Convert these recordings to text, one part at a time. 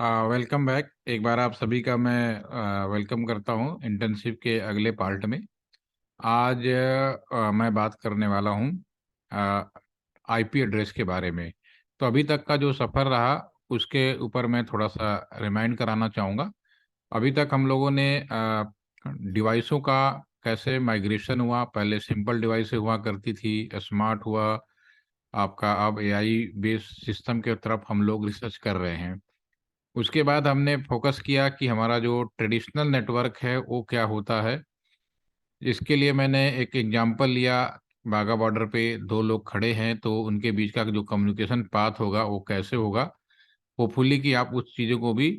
Welcome back. एक बार आप सभी का मैं वेलकम करता हूं इंटर्नशिप के अगले पार्ट में। आज मैं बात करने वाला हूं आईपी एड्रेस के बारे में। तो अभी तक का जो सफ़र रहा उसके ऊपर मैं थोड़ा सा रिमाइंड कराना चाहूँगा। अभी तक हम लोगों ने डिवाइसों का कैसे माइग्रेशन हुआ। पहले सिंपल डिवाइस से हुआ करती थी, स्मार्ट हुआ आपका, अब एआई बेस्ड सिस्टम के तरफ हम लोग रिसर्च कर रहे हैं। उसके बाद हमने फोकस किया कि हमारा जो ट्रेडिशनल नेटवर्क है वो क्या होता है। इसके लिए मैंने एक एग्जांपल लिया। बाघा बॉर्डर पे दो लोग खड़े हैं तो उनके बीच का जो कम्युनिकेशन पाथ होगा वो कैसे होगा। होपफुली कि आप उस चीज़ों को भी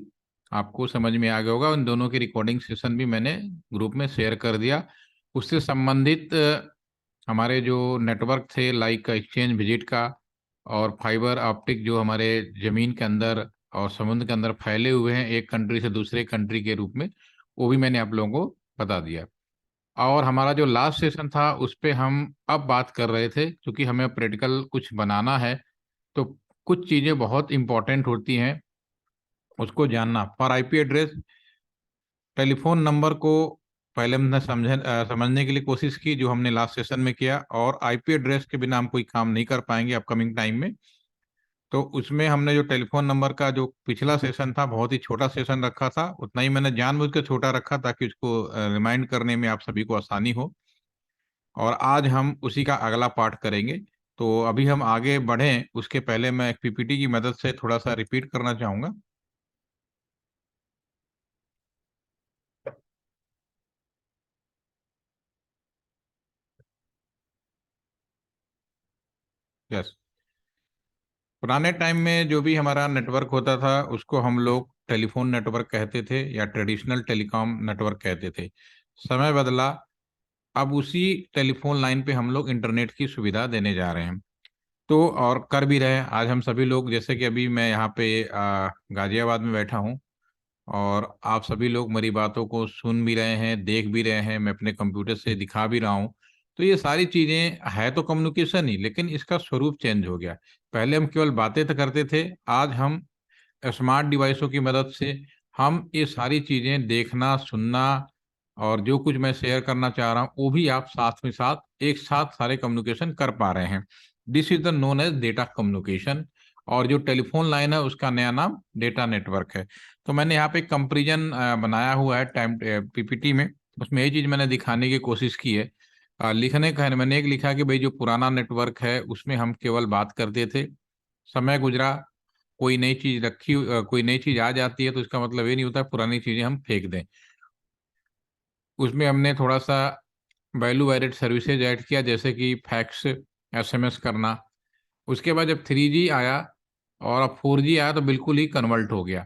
आपको समझ में आ गया होगा। उन दोनों की रिकॉर्डिंग सेशन भी मैंने ग्रुप में शेयर कर दिया। उससे संबंधित हमारे जो नेटवर्क थे लाइक एक्सचेंज विजिट का और फाइबर ऑप्टिक जो हमारे ज़मीन के अंदर और समुद्र के अंदर फैले हुए हैं एक कंट्री से दूसरे कंट्री के रूप में, वो भी मैंने आप लोगों को बता दिया। और हमारा जो लास्ट सेशन था उस पे हम अब बात कर रहे थे, क्योंकि हमें प्रैक्टिकल कुछ बनाना है तो कुछ चीज़ें बहुत इंपॉर्टेंट होती हैं उसको जानना। For IP address, telephone number को पहले हमने समझने के लिए कोशिश की जो हमने लास्ट सेशन में किया। और आईपी एड्रेस के बिना हम कोई काम नहीं कर पाएंगे अपकमिंग टाइम में। तो उसमें हमने जो टेलीफोन नंबर का जो पिछला सेशन था बहुत ही छोटा सेशन रखा था, उतना ही मैंने जानबूझ के छोटा रखा ताकि उसको रिमाइंड करने में आप सभी को आसानी हो। और आज हम उसी का अगला पार्ट करेंगे। तो अभी हम आगे बढ़ें उसके पहले मैं एक पीपीटी की मदद से थोड़ा सा रिपीट करना चाहूँगा। यस। पुराने टाइम में जो भी हमारा नेटवर्क होता था उसको हम लोग टेलीफोन नेटवर्क कहते थे या ट्रेडिशनल टेलीकॉम नेटवर्क कहते थे। समय बदला, अब उसी टेलीफोन लाइन पे हम लोग इंटरनेट की सुविधा देने जा रहे हैं। तो और कर भी रहे हैं। आज हम सभी लोग, जैसे कि अभी मैं यहाँ पे गाजियाबाद में बैठा हूँ और आप सभी लोग मेरी बातों को सुन भी रहे हैं, देख भी रहे हैं, मैं अपने कंप्यूटर से दिखा भी रहा हूँ। तो ये सारी चीज़ें है तो कम्युनिकेशन ही, लेकिन इसका स्वरूप चेंज हो गया। पहले हम केवल बातें तो करते थे, आज हम स्मार्ट डिवाइसों की मदद से हम ये सारी चीज़ें देखना, सुनना और जो कुछ मैं शेयर करना चाह रहा हूँ वो भी आप साथ में साथ एक साथ सारे कम्युनिकेशन कर पा रहे हैं। This is the known as data communication. और जो टेलीफोन लाइन है उसका नया नाम डेटा नेटवर्क है। तो मैंने यहाँ पे एक कंपेरिजन बनाया हुआ है टाइम पीपीटी में। उसमें ये चीज़ मैंने दिखाने की कोशिश की है। लिखने का मैंने एक लिखा कि भाई जो पुराना नेटवर्क है उसमें हम केवल बात करते थे। समय गुजरा, कोई नई चीज आ जाती है तो इसका मतलब ये नहीं होता पुरानी चीजें हम फेंक दें। उसमें हमने थोड़ा सा वैल्यू एडेड सर्विसेज ऐड किया, जैसे कि फैक्स, एसएमएस करना। उसके बाद जब 3G आया और अब 4G आया तो बिल्कुल ही कन्वर्ट हो गया।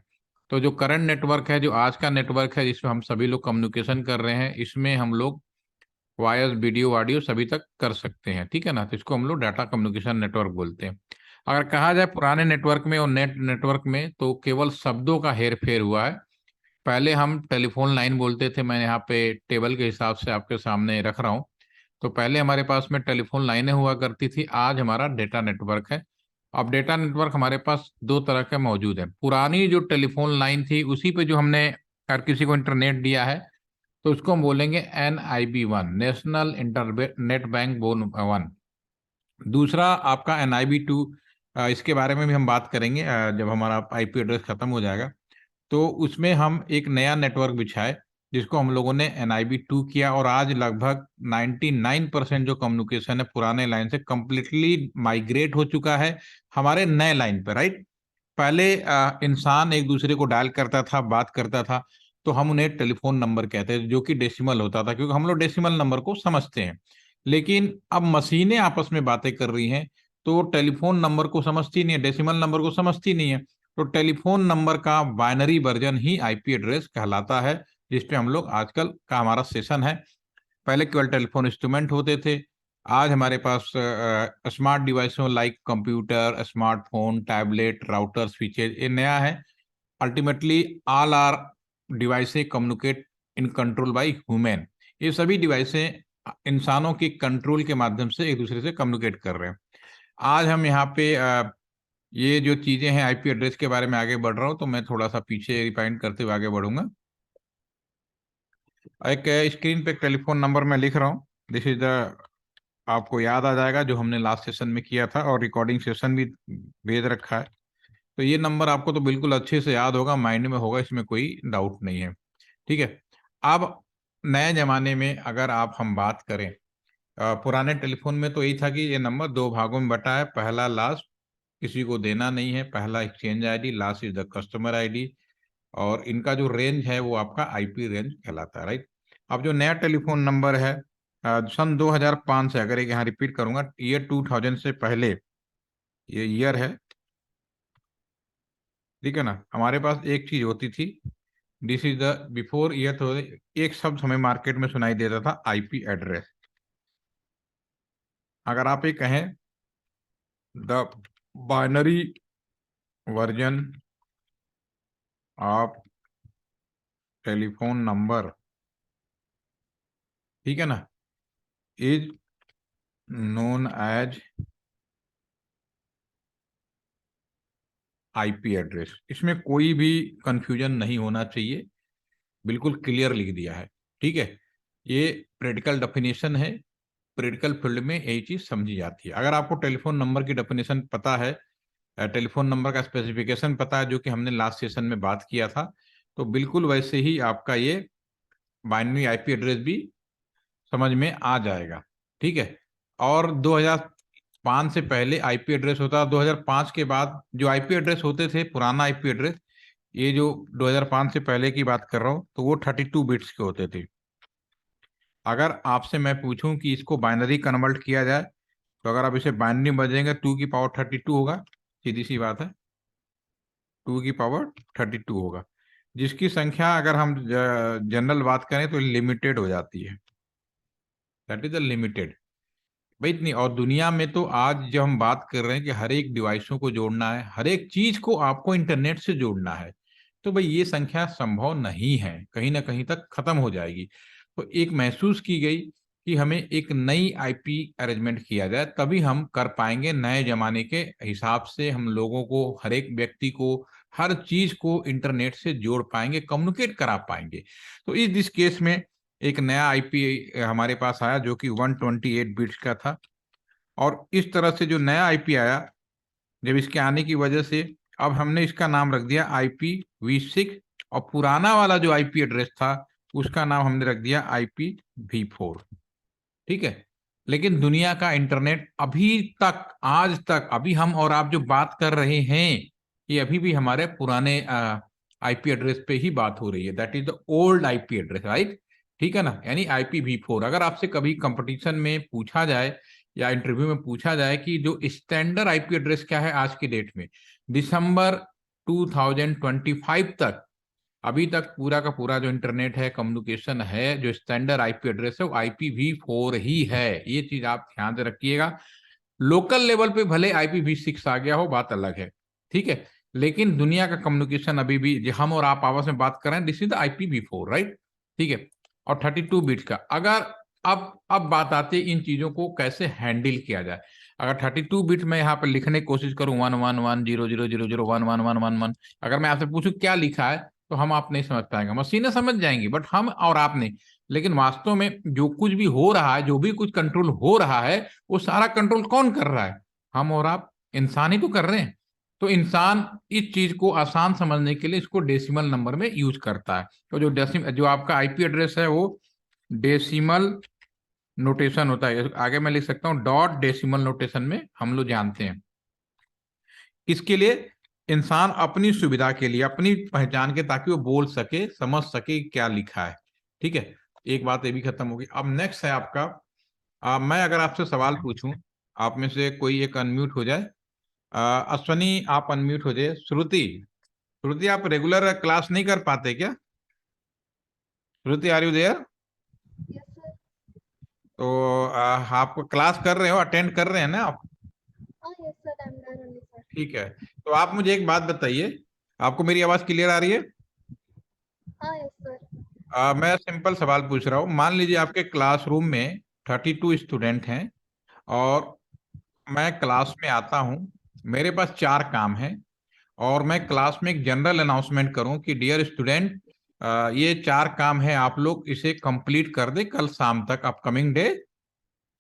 तो जो करंट नेटवर्क है, जो आज का नेटवर्क है जिसमें हम सभी लोग कम्युनिकेशन कर रहे हैं, इसमें हम लोग वॉयस, वीडियो, ऑडियो सभी तक कर सकते हैं। ठीक है ना। तो इसको हम लोग डाटा कम्युनिकेशन नेटवर्क बोलते हैं। अगर कहा जाए पुराने नेटवर्क में और नेटवर्क में, तो केवल शब्दों का हेर फेर हुआ है। पहले हम टेलीफोन लाइन बोलते थे, मैं यहाँ पे टेबल के हिसाब से आपके सामने रख रहा हूँ। तो पहले हमारे पास में टेलीफोन लाइनें हुआ करती थी, आज हमारा डेटा नेटवर्क है। अब डेटा नेटवर्क हमारे पास दो तरह के मौजूद है। पुरानी जो टेलीफोन लाइन थी उसी पे जो हमने हर किसी को इंटरनेट दिया है, तो उसको हम बोलेंगे NIB 1, national internet bank bone 1। दूसरा आपका NIB 2। इसके बारे में भी हम बात करेंगे जब हमारा आईपी एड्रेस खत्म हो जाएगा। तो उसमें हम एक नया नेटवर्क बिछाए जिसको हम लोगों ने NIB 2 किया। और आज लगभग 99% जो कम्युनिकेशन है पुराने लाइन से कंप्लीटली माइग्रेट हो चुका है हमारे नए लाइन पर, राइट। पहले इंसान एक दूसरे को डायल करता था, बात करता था, तो हम उन्हें टेलीफोन नंबर कहते थे जो कि डेसिमल होता था, क्योंकि हम लोग डेसिमल नंबर को समझते हैं। लेकिन अब मशीनें आपस में बातें कर रही हैं तो टेलीफोन नंबर को समझती नहीं है, डेसिमल नंबर को समझती नहीं है। तो टेलीफोन नंबर का बाइनरी वर्जन ही आईपी एड्रेस कहलाता है, जिसपे हम लोग आजकल का हमारा सेशन है। पहले केवल टेलीफोन इंस्ट्रूमेंट होते थे, आज हमारे पास स्मार्ट डिवाइसों like computer, smartphone, tablet, router, switches, ये नया है। अल्टीमेटली ऑल आर डिवाइसें communicate in control by human. ये सभी डिवाइसें इंसानों के कंट्रोल के माध्यम से एक दूसरे से कम्युनिकेट कर रहे हैं। आज हम यहाँ पे ये जो चीजें हैं आईपी एड्रेस के बारे में आगे बढ़ रहा हूँ, तो मैं थोड़ा सा पीछे रिवाइंड करते हुए आगे बढ़ूंगा। एक स्क्रीन पे टेलीफोन नंबर मैं लिख रहा हूँ। दिस इज द, आपको याद आ जाएगा जो हमने लास्ट सेशन में किया था, और रिकॉर्डिंग सेशन भी भेज रखा है। तो ये नंबर आपको तो बिल्कुल अच्छे से याद होगा, माइंड में होगा, इसमें कोई डाउट नहीं है। ठीक है। अब नए जमाने में अगर आप हम बात करें, पुराने टेलीफोन में तो यही था कि ये नंबर दो भागों में बटा है, पहला लास्ट, किसी को देना नहीं है, पहला exchange ID, last is the customer ID, और इनका जो रेंज है वो आपका आईपी रेंज कहलाता है, राइट। अब जो नया टेलीफोन नंबर है, सन 2005 से, अगर एक यहाँ रिपीट करूंगा, ईयर 2000 से पहले, ये ईयर है, ठीक है ना, हमारे पास एक चीज होती थी, this is the before year, तो एक शब्द हमें मार्केट में सुनाई देता था, आईपी एड्रेस। अगर आप ये कहें the binary version of telephone number, ठीक है ना, is known as IP address, इसमें कोई भी कंफ्यूजन नहीं होना चाहिए, बिल्कुल क्लियर लिख दिया है। ठीक है, ये प्रैक्टिकल डेफिनेशन है, प्रैक्टिकल फील्ड में यही चीज समझी जाती है। अगर आपको टेलीफोन नंबर की डेफिनेशन पता है, टेलीफोन नंबर का स्पेसिफिकेशन पता है, जो कि हमने लास्ट सेशन में बात किया था, तो बिल्कुल वैसे ही आपका ये बाइनरी आईपी एड्रेस भी समझ में आ जाएगा। ठीक है। और 2005 से पहले आईपी एड्रेस होता, 2005 के बाद जो आईपी एड्रेस होते थे, पुराना आईपी एड्रेस, ये जो 2005 से पहले की बात कर रहा हूँ, तो वो 32 बिट्स के होते थे। अगर आपसे मैं पूछूं कि इसको बाइनरी कन्वर्ट किया जाए, तो अगर आप इसे बाइनरी बजेंगे, 2 की पावर 32 होगा, सीधी सी बात है, 2 की पावर 32 होगा, जिसकी संख्या अगर हम जनरल बात करें तो लिमिटेड हो जाती है, दैट इज द लिमिटेड। भाई इतनी, और दुनिया में तो आज जब हम बात कर रहे हैं कि हर एक डिवाइसों को जोड़ना है, हर एक चीज को आपको इंटरनेट से जोड़ना है, तो भाई ये संख्या संभव नहीं है, कहीं ना कहीं तक खत्म हो जाएगी। तो एक महसूस की गई कि हमें एक नई आईपी अरेंजमेंट किया जाए, तभी हम कर पाएंगे नए जमाने के हिसाब से, हम लोगों को, हर एक व्यक्ति को, हर चीज को इंटरनेट से जोड़ पाएंगे, कम्युनिकेट करा पाएंगे। तो इस दिस केस में एक नया आईपी हमारे पास आया, जो कि 128 बिट्स का था। और इस तरह से जो नया आईपी आया, जब इसके आने की वजह से अब हमने इसका नाम रख दिया IPv6, और पुराना वाला जो आईपी एड्रेस था उसका नाम हमने रख दिया IPv4। ठीक है। लेकिन दुनिया का इंटरनेट अभी तक, आज तक, अभी हम और आप जो बात कर रहे हैं, ये अभी भी हमारे पुराने आईपी एड्रेस पे ही बात हो रही है, that is the old IP address, right. ठीक है ना, यानी IPv4। अगर आपसे कभी कंपटीशन में पूछा जाए या इंटरव्यू में पूछा जाए कि जो स्टैंडर्ड आईपी एड्रेस क्या है आज की डेट में, दिसंबर 2025 तक, अभी तक पूरा का पूरा जो इंटरनेट है, कम्युनिकेशन है, जो स्टैंडर्ड आईपी एड्रेस है, वो IPv4 ही है। ये चीज आप ध्यान से रखिएगा। लोकल लेवल पे भले IPv6 आ गया हो, बात अलग है, ठीक है, लेकिन दुनिया का कम्युनिकेशन अभी भी, जो हम और आप आपस में बात कर रहे हैं, this is the IPv4, right. ठीक है। और 32 बिट्स का, अगर अब बात आती है इन चीजों को कैसे हैंडल किया जाए। अगर 32 बिट में यहाँ पे लिखने की कोशिश करूं, 1110000111111, अगर मैं आपसे पूछूं क्या लिखा है, तो हम आप नहीं समझ पाएंगे, मशीनें समझ जाएंगी, बट हम और आप नहीं। लेकिन वास्तव में जो कुछ भी हो रहा है, जो भी कुछ कंट्रोल हो रहा है, वो सारा कंट्रोल कौन कर रहा है? हम और आप, इंसान ही तो कर रहे हैं। तो इंसान इस चीज को आसान समझने के लिए इसको डेसिमल नंबर में यूज करता है। तो जो आपका आईपी एड्रेस है, वो डेसिमल नोटेशन होता है। आगे मैं लिख सकता हूँ डॉट डेसिमल नोटेशन में, हम लोग जानते हैं इसके लिए, इंसान अपनी सुविधा के लिए, अपनी पहचान के, ताकि वो बोल सके, समझ सके क्या लिखा है। ठीक है। एक बात ये भी खत्म होगी। अब नेक्स्ट है आपका, मैं अगर आपसे सवाल पूछूं, आप में से कोई एक अनम्यूट हो जाए। अश्वनी आप अनम्यूट हो जाए। श्रुति, श्रुति आप रेगुलर क्लास नहीं कर पाते क्या? श्रुति आर यू देयर? तो आप क्लास कर रहे हो, अटेंड कर रहे हैं ना आप? ठीक है। तो आप मुझे एक बात बताइए, आपको मेरी आवाज क्लियर आ रही है? मैं सिंपल सवाल पूछ रहा हूँ। मान लीजिए आपके क्लासरूम में 32 स्टूडेंट हैं, और मैं क्लास में आता हूँ, मेरे पास 4 काम है और मैं क्लास में एक जनरल अनाउंसमेंट करूं कि डियर स्टूडेंट, ये 4 काम है, आप लोग इसे कंप्लीट कर दे कल शाम तक, अपकमिंग डे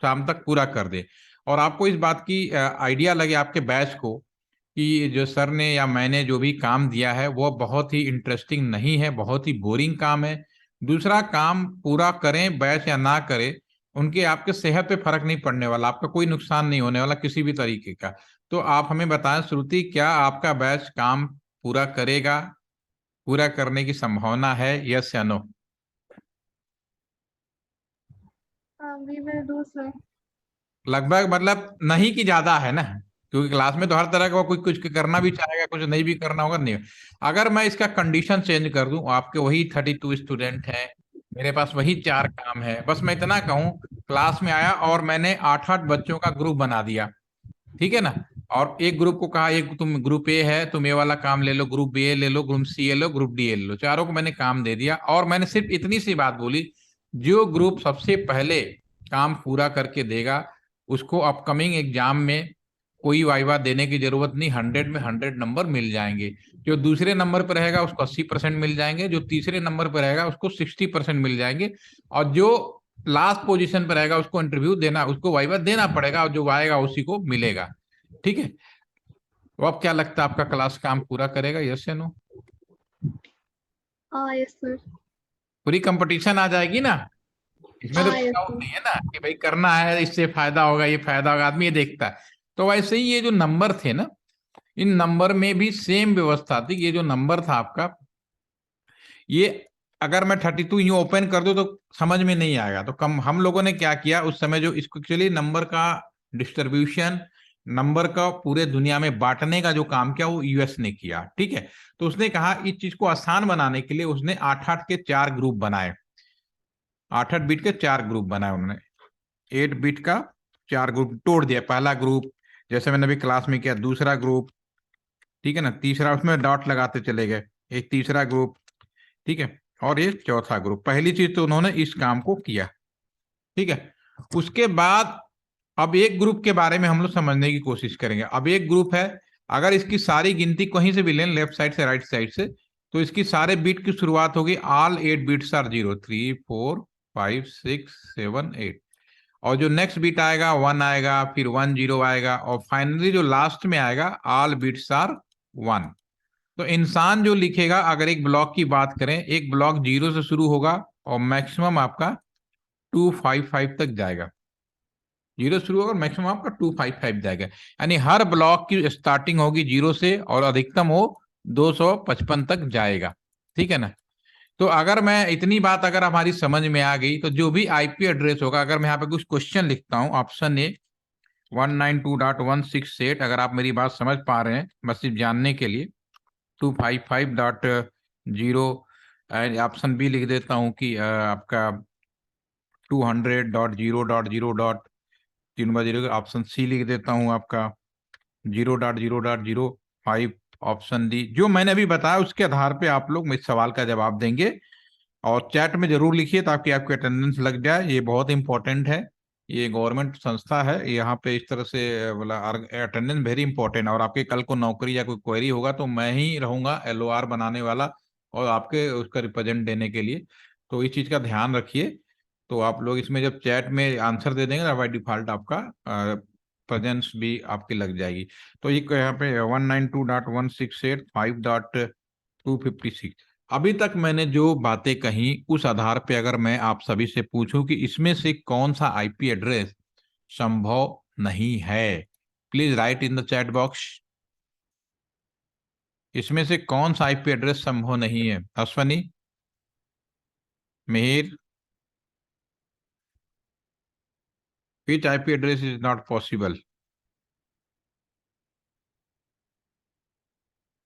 शाम तक पूरा कर दे। और आपको इस बात की आइडिया लगे आपके बैच को कि जो सर ने या मैंने जो भी काम दिया है वो बहुत ही इंटरेस्टिंग नहीं है, बहुत ही बोरिंग काम है। दूसरा काम पूरा करें बैच या ना करें, उनके आपके सेहत पे फर्क नहीं पड़ने वाला, आपका कोई नुकसान नहीं होने वाला किसी भी तरीके का। तो आप हमें बताएं श्रुति, क्या आपका बैच काम पूरा करेगा? पूरा करने की संभावना है, यस या no? We will do sir. लगभग मतलब नहीं कि ज्यादा है ना, क्योंकि क्लास में तो हर तरह का कुछ कुछ करना भी चाहेगा, कुछ नहीं भी करना होगा, नहीं। अगर मैं इसका कंडीशन चेंज कर दूं, आपके वही 32 स्टूडेंट हैं, मेरे पास वही 4 काम है, बस मैं इतना कहूं, क्लास में आया और मैंने 8-8 बच्चों का ग्रुप बना दिया, ठीक है ना? और एक ग्रुप को कहा, एक तुम ग्रुप ए है, तुम ये वाला काम ले लो, ग्रुप बी ले लो, ग्रुप सी ले लो, ग्रुप डी ले लो, चारों को मैंने काम दे दिया। और मैंने सिर्फ इतनी सी बात बोली, जो ग्रुप सबसे पहले काम पूरा करके देगा उसको अपकमिंग एग्जाम में कोई वाइवा देने की जरूरत नहीं, 100 में 100 नंबर मिल जाएंगे। जो दूसरे नंबर पर रहेगा उसको 80% मिल जाएंगे, जो तीसरे नंबर पर रहेगा उसको 60% मिल जाएंगे, और जो लास्ट पोजीशन पर रहेगा उसको इंटरव्यू देना, उसको वाइवा देना पड़ेगा, और जो आएगा उसी को मिलेगा। ठीक है? तो अब क्या लगता है, आपका क्लास काम पूरा करेगा, यस या नो? हाँ यस सर। पूरी कंपटीशन आ जाएगी ना, इसमें तो हाँ कोई यस डाउट सर। नहीं है ना कि भाई करना है, इससे फायदा होगा, ये फायदा होगा, आदमी ये देखता है। तो वैसे ही ये जो नंबर थे ना, इन नंबर में भी सेम व्यवस्था थी। ये जो नंबर था आपका, ये अगर मैं 32 यूं ओपन कर दूं तो समझ में नहीं आएगा, तो कम हम लोगों ने क्या किया उस समय, जो इसको एक्चुअली नंबर का डिस्ट्रीब्यूशन, नंबर का पूरे दुनिया में बांटने का जो काम किया वो यूएस ने किया, ठीक है? तो उसने कहा इस चीज को आसान बनाने के लिए उसने 8-8 के 4 ग्रुप बनाए, 8-8 बीट के 4 ग्रुप बनाए उन्होंने, 8 बीट का 4 ग्रुप तोड़ दिया। पहला ग्रुप जैसे मैंने अभी क्लास में किया, दूसरा ग्रुप, ठीक है ना, तीसरा, उसमें डॉट लगाते चले गए, एक तीसरा ग्रुप, ठीक है, और ये चौथा ग्रुप। पहली चीज तो उन्होंने इस काम को किया, ठीक है। उसके बाद अब एक ग्रुप के बारे में हम लोग समझने की कोशिश करेंगे। अब एक ग्रुप है, अगर इसकी सारी गिनती कहीं से भी लें, लेफ्ट साइड से राइट साइड से, तो इसकी सारे बीट की शुरुआत होगी, ऑल 8 बीट्स आर 0, 3 4 5 6 7 8, और जो नेक्स्ट बीट आएगा 1 आएगा, फिर 1 0 आएगा, और फाइनली जो लास्ट में आएगा ऑल बीट्स आर 1। तो इंसान जो लिखेगा, अगर एक ब्लॉक की बात करें, एक ब्लॉक 0 से शुरू होगा और मैक्सिमम आपका 255 तक जाएगा, 0 शुरू होगा और मैक्सिमम आपका 255 जाएगा, यानी हर ब्लॉक की स्टार्टिंग होगी 0 से और अधिकतम वो 255 तक जाएगा, ठीक है ना? तो अगर मैं इतनी बात अगर हमारी समझ में आ गई, तो जो भी आईपी एड्रेस होगा, अगर मैं यहाँ पे कुछ क्वेश्चन लिखता हूँ, ऑप्शन ए 192.168, अगर आप मेरी बात समझ पा रहे हैं, बस सिर्फ जानने के लिए, 255.0, ऑप्शन बी लिख देता हूँ कि आपका 200.0.0. 3 बार 0, ऑप्शन सी लिख देता हूँ आपका 0.0.05, ऑप्शन डी। जो मैंने अभी बताया उसके आधार पे आप लोग इस सवाल का जवाब देंगे, और चैट में जरूर लिखिए ताकि आपकी अटेंडेंस लग जाए, ये बहुत इंपॉर्टेंट है। ये गवर्नमेंट संस्था है, यहाँ पे इस तरह से बोला अटेंडेंस वेरी इंपॉर्टेंट, और आपके कल को नौकरी या कोई क्वेरी होगा तो मैं ही रहूंगा एलओआर बनाने वाला और आपके उसका रिप्रेजेंट देने के लिए, तो इस चीज का ध्यान रखिए। तो आप लोग इसमें जब चैट में आंसर दे देंगे ना, बाय डिफॉल्ट आपका प्रेजेंस भी आपकी लग जाएगी। तो ये यहाँ पे 192.168.5.256, अभी तक मैंने जो बातें कही उस आधार पे अगर मैं आप सभी से पूछूं कि इसमें से कौन सा आईपी एड्रेस संभव नहीं है, please write in the chat box. इसमें से कौन सा आईपी एड्रेस संभव नहीं है? Ashwani, Mihir, which IP address is not possible?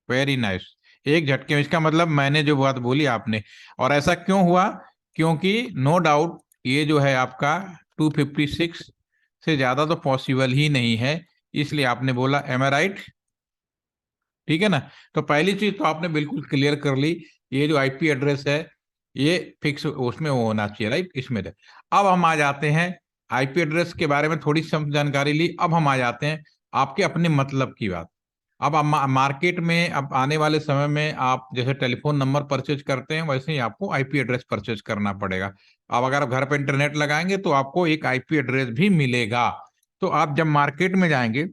Very nice, एक झटके में, इसका मतलब मैंने जो बात बोली आपने, और ऐसा क्यों हुआ? क्योंकि नो डाउट ये जो है आपका 256 से ज्यादा तो पॉसिबल ही नहीं है, इसलिए आपने बोला, एम आई राइट? ठीक है ना? तो पहली चीज तो आपने बिल्कुल क्लियर कर ली, ये जो आईपी एड्रेस है ये फिक्स उसमें वो होना चाहिए, राइट, इसमें अब हम आ जाते हैं, आईपी एड्रेस के बारे में थोड़ी सी जानकारी ली, अब हम आ जाते हैं आपके अपने मतलब की बात। अब आप मार्केट में अब आने वाले समय में आप जैसे टेलीफोन नंबर परचेज करते हैं, वैसे ही आपको आईपी एड्रेस परचेज करना पड़ेगा। अब अगर आप घर पर इंटरनेट लगाएंगे तो आपको एक आईपी एड्रेस भी मिलेगा। तो आप जब मार्केट में जाएंगे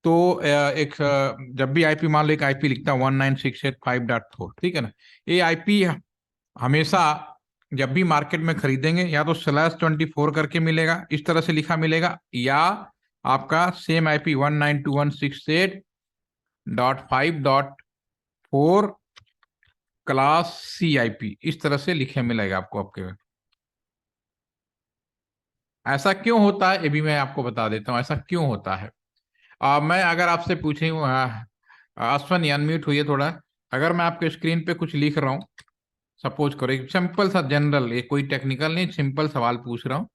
तो जब भी आईपी, मान लो एक आईपी लिखता है 19685.4, ठीक है ना, ये आईपी हमेशा जब भी मार्केट में खरीदेंगे या तो /24 करके मिलेगा, इस तरह से लिखा मिलेगा, या आपका same IP 192.168.5.4 class C IP, इस तरह से लिखे मिलेगा आपको आपके। ऐसा क्यों होता है ये भी मैं आपको बता देता हूँ, ऐसा क्यों होता है। मैं अगर आपसे पूछे, अश्वन अनम्यूट हुई है थोड़ा, अगर मैं आपके स्क्रीन पे कुछ लिख रहा हूँ, सपोज करो एक सिंपल सा जनरल, ये कोई टेक्निकल नहीं, सिंपल सवाल पूछ रहा हूँ,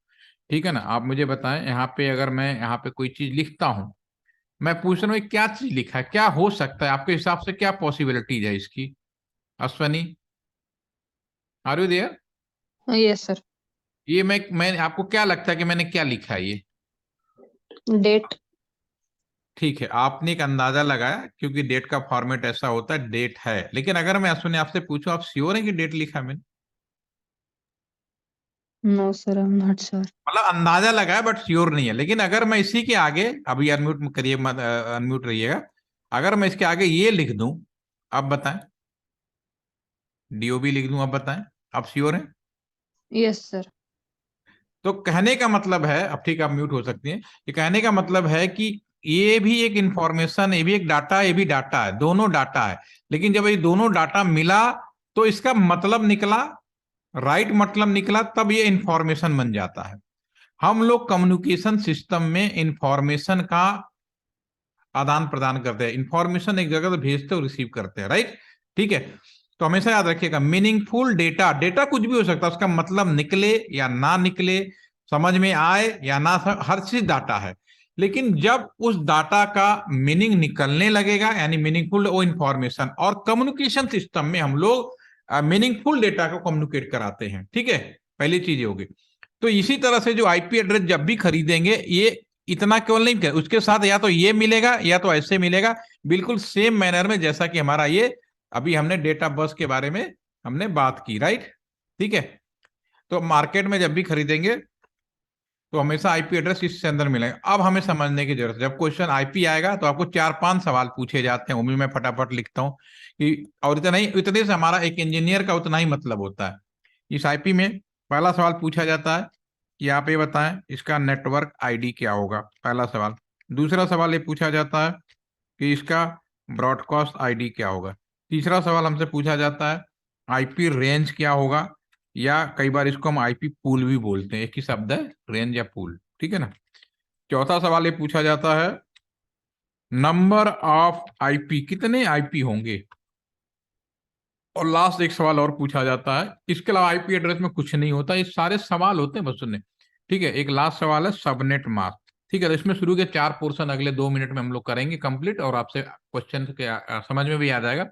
ठीक है ना, आप मुझे बताएं यहाँ पे अगर मैं यहाँ पे कोई चीज लिखता हूँ, मैं पूछ रहा हूँ ये क्या चीज लिखा है, क्या हो सकता है आपके हिसाब से, क्या पॉसिबिलिटीज है इसकी। Ashwani, are you there? Yes sir. ये मैं आपको क्या लगता है कि मैंने क्या लिखा है ये? डेट। ठीक है, आपने एक अंदाजा लगाया क्योंकि डेट का फॉर्मेट ऐसा होता है, डेट है। लेकिन अगर मैं अश्वनी आपसे पूछूं, आप श्योर है कि डेट लिखा है मैंने? No sir, I am not sure. मतलब अंदाजा लगाया बट श्योर नहीं है। लेकिन अगर मैं इसी के आगे, अभी अनम्यूट करिए, मत अनम्यूट रहिएगा, अगर मैं इसके आगे ये लिख दूं, अब बताएं, डीओबी लिख दूं, अब बताएं, आप श्योर हैं? Yes sir. तो कहने का मतलब है, अब ठीक है आप म्यूट हो सकती हैं, ये कहने का मतलब है कि ये भी एक इंफॉर्मेशन, ये भी एक डाटा, ये भी डाटा है, दोनों डाटा है। लेकिन जब ये दोनों डाटा मिला तो इसका मतलब निकला, राइट मतलब निकला, तब ये इंफॉर्मेशन बन जाता है। हम लोग कम्युनिकेशन सिस्टम में इंफॉर्मेशन का आदान प्रदान करते हैं, इंफॉर्मेशन एक जगह से भेजते और रिसीव करते हैं, राइट? ठीक है, तो हमेशा याद रखिएगा, मीनिंगफुल डेटा, डेटा कुछ भी हो सकता है, उसका मतलब निकले या ना निकले, समझ में आए या ना, हर चीज डाटा है। लेकिन जब उस डाटा का मीनिंग निकलने लगेगा, यानी मीनिंगफुल वो इंफॉर्मेशन, और कम्युनिकेशन सिस्टम में हम लोग मीनिंगफुल डेटा को कम्युनिकेट कराते हैं, ठीक है, पहली चीज होगी। तो इसी तरह से जो आईपी एड्रेस जब भी खरीदेंगे, ये इतना केवल नहीं कर, उसके साथ या तो ये मिलेगा या तो ऐसे मिलेगा, बिल्कुल सेम मैनर में जैसा कि हमारा ये अभी हमने डेट ऑफ बर्थ के बारे में हमने बात की, राइट? ठीक है, तो मार्केट में जब भी खरीदेंगे तो हमेशा आईपी एड्रेस इससे अंदर मिलेगा। अब हमें समझने की जरूरत है, जब क्वेश्चन आईपी आएगा तो आपको 4-5 सवाल पूछे जाते हैं, वो भी मैं फटाफट लिखता हूँ कि, और इतना ही, इतने से हमारा एक इंजीनियर का उतना ही मतलब होता है। इस आईपी में पहला सवाल पूछा जाता है कि आप ये बताएं इसका नेटवर्क आईडी क्या होगा, पहला सवाल। दूसरा सवाल ये पूछा जाता है कि इसका ब्रॉडकास्ट आईडी क्या होगा। तीसरा सवाल हमसे पूछा जाता है आईपी रेंज क्या होगा, या कई बार इसको हम आईपी पूल भी बोलते हैं, एक ही शब्द है, रेंज या पूल, ठीक है ना। चौथा सवाल ये पूछा जाता है नंबर ऑफ आईपी, कितने आईपी होंगे। और लास्ट एक सवाल और पूछा जाता है, इसके अलावा आईपी एड्रेस में कुछ नहीं होता, ये सारे सवाल होते हैं बस सुनने, ठीक है। एक लास्ट सवाल है सबनेट मास्क, ठीक है। तो इसमें शुरू के 4 पोर्शन अगले 2 मिनट में हम लोग करेंगे कंप्लीट, और आपसे क्वेश्चन के समझ में भी आ जाएगा।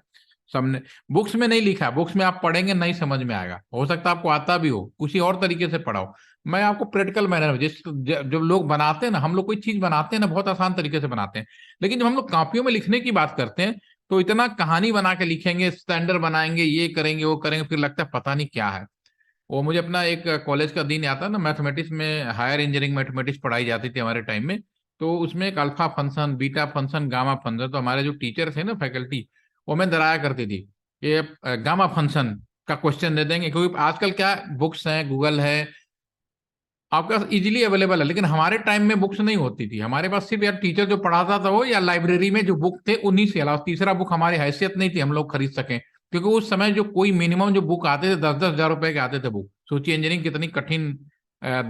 सबने बुक्स में नहीं लिखा, बुक्स में आप पढ़ेंगे नहीं समझ में आएगा, हो सकता है आपको आता भी हो, किसी और तरीके से पढ़ाओ। मैं आपको प्रैक्टिकल मैनर में, जिस जब लोग बनाते हैं ना, हम लोग कोई चीज बनाते हैं ना, बहुत आसान तरीके से बनाते हैं, लेकिन जब हम लोग कॉपियों में लिखने की बात करते हैं तो इतना कहानी बना के लिखेंगे, स्टैंडर्ड बनाएंगे, ये करेंगे वो करेंगे, फिर लगता है पता नहीं क्या है। वो मुझे अपना एक कॉलेज का दिन आता है ना, मैथमेटिक्स में हायर इंजीनियरिंग मैथमेटिक्स पढ़ाई जाती थी हमारे टाइम में। तो उसमें एक alpha function, beta function, gamma function, तो हमारे जो टीचर थे ना, फैकल्टी, वो मैं डराया करती थी, ये गामा फंक्शन का क्वेश्चन दे देंगे, क्योंकि आजकल क्या बुक्स हैं, गूगल है, आपके पास इजीली अवेलेबल है। लेकिन हमारे टाइम में बुक्स नहीं होती थी, हमारे पास सिर्फ यार टीचर जो पढ़ाता था वो, या लाइब्रेरी में जो बुक थे उन्हीं से अलावा तीसरा बुक हमारी हैसियत नहीं थी हम लोग खरीद सकें, क्योंकि उस समय जो कोई मिनिमम जो बुक आते थे 10-10 हजार रुपए के आते थे बुक। सोचिए इंजीनियरिंग कितनी कठिन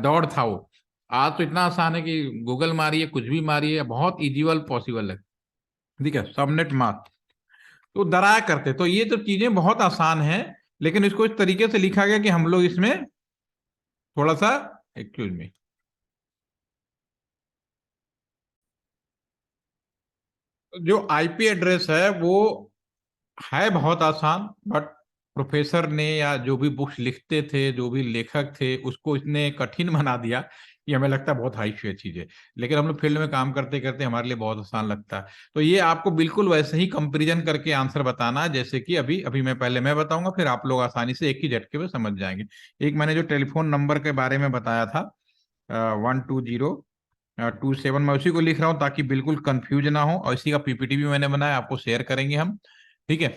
दौड़ था वो। आज तो इतना आसान है कि गूगल मारिए, कुछ भी मारिए, बहुत इजीवल पॉसिबल है, ठीक है। सबनेट मास्क तो डराया करते, तो ये तो चीजें बहुत आसान है, लेकिन इसको इस तरीके से लिखा गया कि हम लोग इसमें थोड़ा सा, एक्सक्यूज मी, जो आईपी एड्रेस है वो है बहुत आसान, बट प्रोफेसर ने या जो भी बुक्स लिखते थे, जो भी लेखक थे, उसको इतने कठिन बना दिया ये हमें लगता है बहुत हाई फेयर चीज है, लेकिन हम लोग फील्ड में काम करते करते हमारे लिए बहुत आसान लगता है। तो ये आपको बिल्कुल वैसे ही कंपैरिजन करके आंसर बताना है जैसे कि अभी अभी मैं बताऊंगा, फिर आप लोग आसानी से एक ही झटके में समझ जाएंगे। एक मैंने जो टेलीफोन नंबर के बारे में बताया था 12027, मैं उसी को लिख रहा हूँ ताकि बिल्कुल कंफ्यूज ना हो, और इसी का पीपीटी भी मैंने बनाया, आपको शेयर करेंगे हम, ठीक है।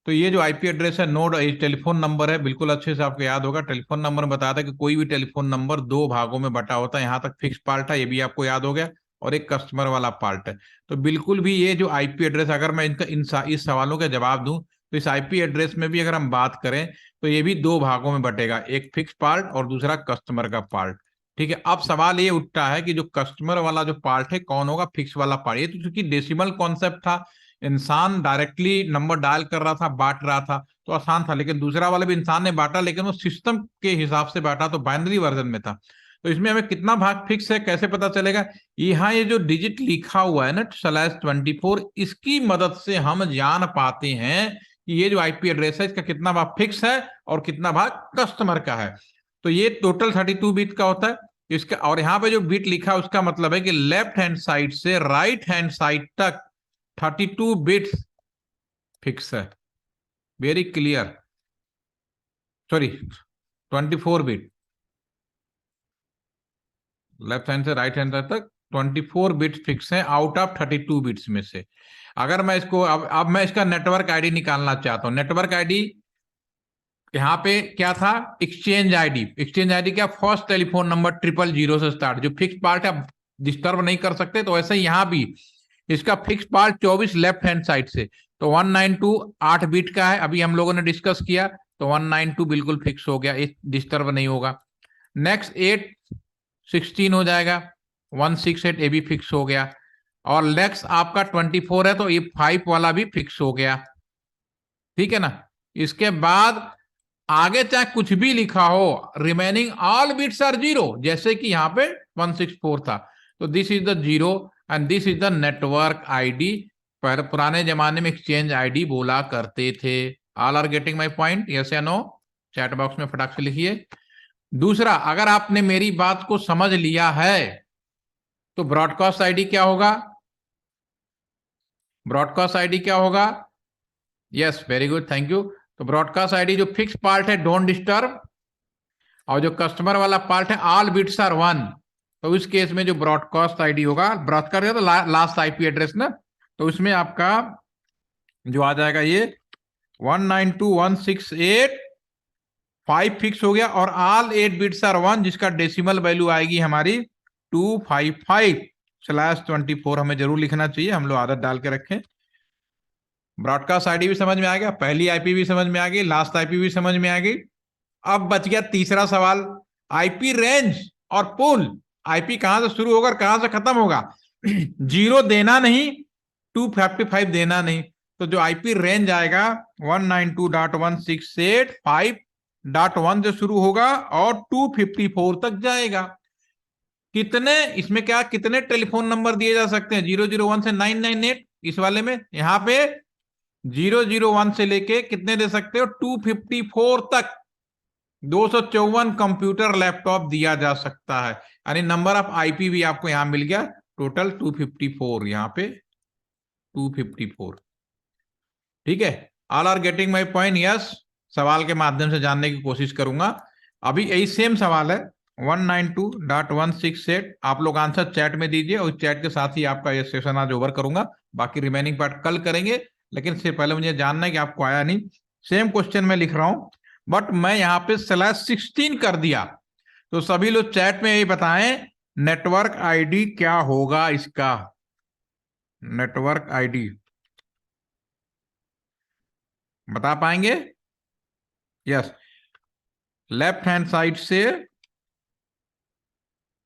तो ये जो आईपी एड्रेस है, नोड टेलीफोन नंबर है, बिल्कुल अच्छे से आपको याद होगा। टेलीफोन नंबर में बताया था कि कोई भी टेलीफोन नंबर दो भागों में बटा होता है, यहाँ तक फिक्स पार्ट है, ये भी आपको याद हो गया, और एक कस्टमर वाला पार्ट है। तो बिल्कुल भी ये जो आईपी एड्रेस, अगर मैं इस सवालों का जवाब दूं तो इस आईपी एड्रेस में भी अगर हम बात करें तो ये भी दो भागों में बटेगा, एक फिक्स पार्ट और दूसरा कस्टमर का पार्ट, ठीक है। अब सवाल ये उठता है कि जो कस्टमर वाला जो पार्ट है कौन होगा, फिक्स वाला पार्ट। ये तो चूंकि डेसिमल कॉन्सेप्ट था, इंसान डायरेक्टली नंबर डायल कर रहा था, बांट रहा था, तो आसान था। लेकिन दूसरा वाला भी इंसान ने बांटा, लेकिन वो सिस्टम के हिसाब से बांटा, तो बाइनरी वर्जन में था। तो इसमें हमें कितना भाग फिक्स है कैसे पता चलेगा? यहाँ ये जो डिजिट लिखा हुआ है ना /24, इसकी मदद से हम जान पाते हैं कि ये जो आईपी एड्रेस है इसका कितना भाग फिक्स है और कितना भाग कस्टमर का है। तो ये टोटल 32 बिट का होता है इसका। और यहाँ पे जो बिट लिखा है उसका मतलब है कि लेफ्ट हैंड साइड से राइट हैंड साइड तक 32 बिट्स फिक्स है। Very clear, sorry 24 bit, left hand से राइट हैंड तक 24 बिट्स फिक्स है आउट ऑफ 32 बिट्स में से। अगर मैं इसको अब मैं इसका नेटवर्क आईडी निकालना चाहता हूं। नेटवर्क आईडी यहाँ पे क्या था? Exchange ID. एक्सचेंज आईडी क्या? फर्स्ट टेलीफोन नंबर 000 से स्टार्ट, जो फिक्स पार्ट है आप डिस्टर्ब नहीं कर सकते, तो ऐसे ही यहाँ भी इसका fix part 24 left hand side से, तो 192 8 बिट का है, अभी हम लोगों ने डिस्कस किया, तो 192 बिल्कुल फिक्स हो गया, डिस्टर्ब नहीं होगा। नेक्स्ट 8 16 हो जाएगा, 168 ये भी फिक्स हो गया, और नेक्स्ट आपका 24 है तो ये 5 वाला भी फिक्स हो गया, ठीक है ना। इसके बाद आगे चाहे कुछ भी लिखा हो, remaining all bits are zero, जैसे कि यहाँ पे 164 था, तो this is the zero and this is the network ID. पर पुराने जमाने में एक्सचेंज आईडी बोला करते थे। All are getting my point? Yes या नो? चैट बॉक्स में फटाक से लिखिए। दूसरा, अगर आपने मेरी बात को समझ लिया है तो ब्रॉडकास्ट आईडी क्या होगा? ब्रॉडकास्ट आईडी क्या होगा? Yes, very good, thank you. तो ब्रॉडकास्ट आईडी जो फिक्स पार्ट है डोंट डिस्टर्ब, और जो कस्टमर वाला पार्ट है ऑल बिट्स आर 1, तो इस केस में जो ब्रॉडकास्ट आईडी होगा, ब्रॉडकास्ट तो लास्ट आईपी एड्रेस ना, तो इसमें आपका जो आ जाएगा ये 192.168.5 फिक्स हो गया, और ऑल 8 बिट्स आर 1, जिसका डेसिमल वैल्यू आएगी हमारी 255/24। हमें जरूर लिखना चाहिए, हम लोग आदत डाल के रखें। ब्रॉडकास्ट आईडी भी समझ में आ गया, पहली आईपी भी समझ में आ गई, लास्ट आईपी भी समझ में आ गई। अब बच गया तीसरा सवाल, आईपी रेंज और पूल। आईपी कहां से शुरू होगा और कहां से खत्म होगा? 0 देना नहीं, 255 देना नहीं, तो जो आईपी रेंज आएगा 192.168.5.1 से शुरू होगा और 254 तक जाएगा। कितने इसमें क्या कितने टेलीफोन नंबर दिए जा सकते हैं? 001 से 998। इस वाले में यहाँ पे 001 से लेके कितने दे सकते हो? 254 तक 254 कंप्यूटर लैपटॉप दिया जा सकता है। यानी नंबर ऑफ आईपी भी आपको यहां मिल गया, टोटल 254, यहां पे 254, ठीक है। All are getting my point? Yes. सवाल के माध्यम से जानने की कोशिश करूंगा। अभी यही सेम सवाल है 192.168, आप लोग आंसर चैट में दीजिए, और चैट के साथ ही आपका ये सेशन आज ओवर करूंगा, बाकी रिमेनिंग पार्ट कल करेंगे। लेकिन इससे पहले मुझे जानना है कि आपको आया नहीं। सेम क्वेश्चन में लिख रहा हूं, बट मैं यहाँ पे /16 कर दिया, तो सभी लोग चैट में यही बताएं नेटवर्क आईडी क्या होगा इसका। नेटवर्क आईडी बता पाएंगे? यस। लेफ्ट हैंड साइड से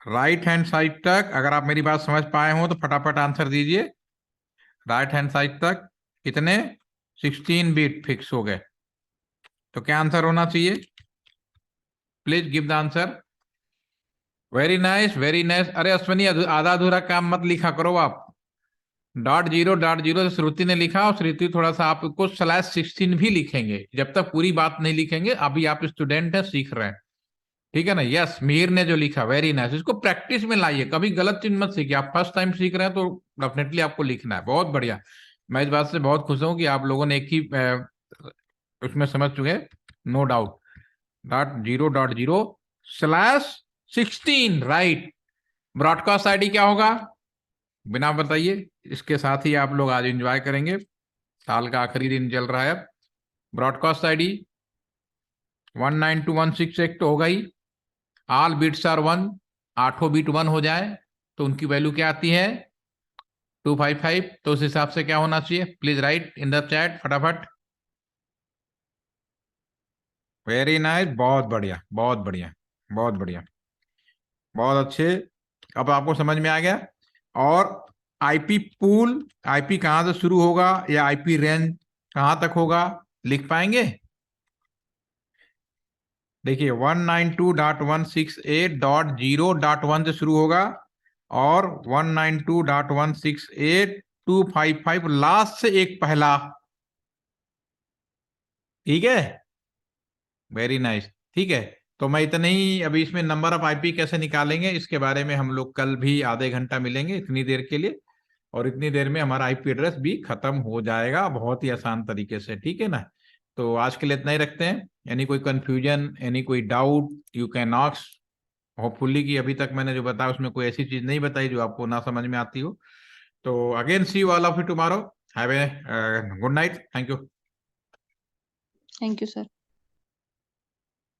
राइट हैंड साइड तक, अगर आप मेरी बात समझ पाए हो तो फटाफट आंसर दीजिए। राइट हैंड साइड तक कितने? 16 बिट फिक्स हो गए, तो क्या आंसर होना चाहिए? Please give the answer. Very nice, very nice. अरे अश्वनी, आधा अधूरा काम मत लिखा करो आप। .0 से श्रुति ने लिखा, और श्रुति थोड़ा सा आपको /16 भी लिखेंगे, जब तक पूरी बात नहीं लिखेंगे। अभी आप स्टूडेंट हैं, सीख रहे हैं। ठीक है ना। यस, मीर ने जो लिखा, वेरी नाइस। इसको प्रैक्टिस में लाइए, कभी गलत चीज मत सीखिए। आप फर्स्ट टाइम सीख रहे हैं तो डेफिनेटली आपको लिखना है। बहुत बढ़िया, मैं इस बात से बहुत खुश हूं कि आप लोगों ने एक ही उसमें समझ चुके हैं, no doubt. .0.0/16, right. Broadcast ID क्या होगा बिना बताइए? इसके साथ ही आप लोग आज एंजॉय करेंगे, साल का आखिरी दिन चल रहा है अब। ब्रॉडकास्ट आईडी 192.168 तो होगा ही। ऑल बिट्स आर 1, 8 बिट 1 हो जाए तो उनकी वैल्यू क्या आती है? 255। तो उस हिसाब से क्या होना चाहिए? Please write in the chat फटाफट। वेरी नाइस, बहुत बढ़िया, बहुत बढ़िया, बहुत बढ़िया, बहुत अच्छे। अब आपको समझ में आ गया। और आईपी पूल, आईपी कहां से शुरू होगा या आईपी रेंज कहां तक होगा, लिख पाएंगे? देखिए 192.168.0.1 से शुरू होगा और 192.168.255 लास्ट से एक पहला। ठीक है, वेरी नाइस। ठीक है, तो मैं इतना ही। अभी इसमें नंबर ऑफ आईपी कैसे निकालेंगे इसके बारे में हम लोग कल भी आधे घंटा मिलेंगे, इतनी देर के लिए। और इतनी देर में हमारा आईपी एड्रेस भी खत्म हो जाएगा बहुत ही आसान तरीके से। ठीक है ना। तो आज के लिए इतना ही रखते हैं। यानी कोई कंफ्यूजन, यानी कोई doubt, you can ask. Hopefully कि अभी तक मैंने जो बताया उसमें कोई ऐसी चीज नहीं बताई जो आपको ना समझ में आती हो। तो again see you all of you tomorrow. Have a good night. Thank you. Thank you, sir.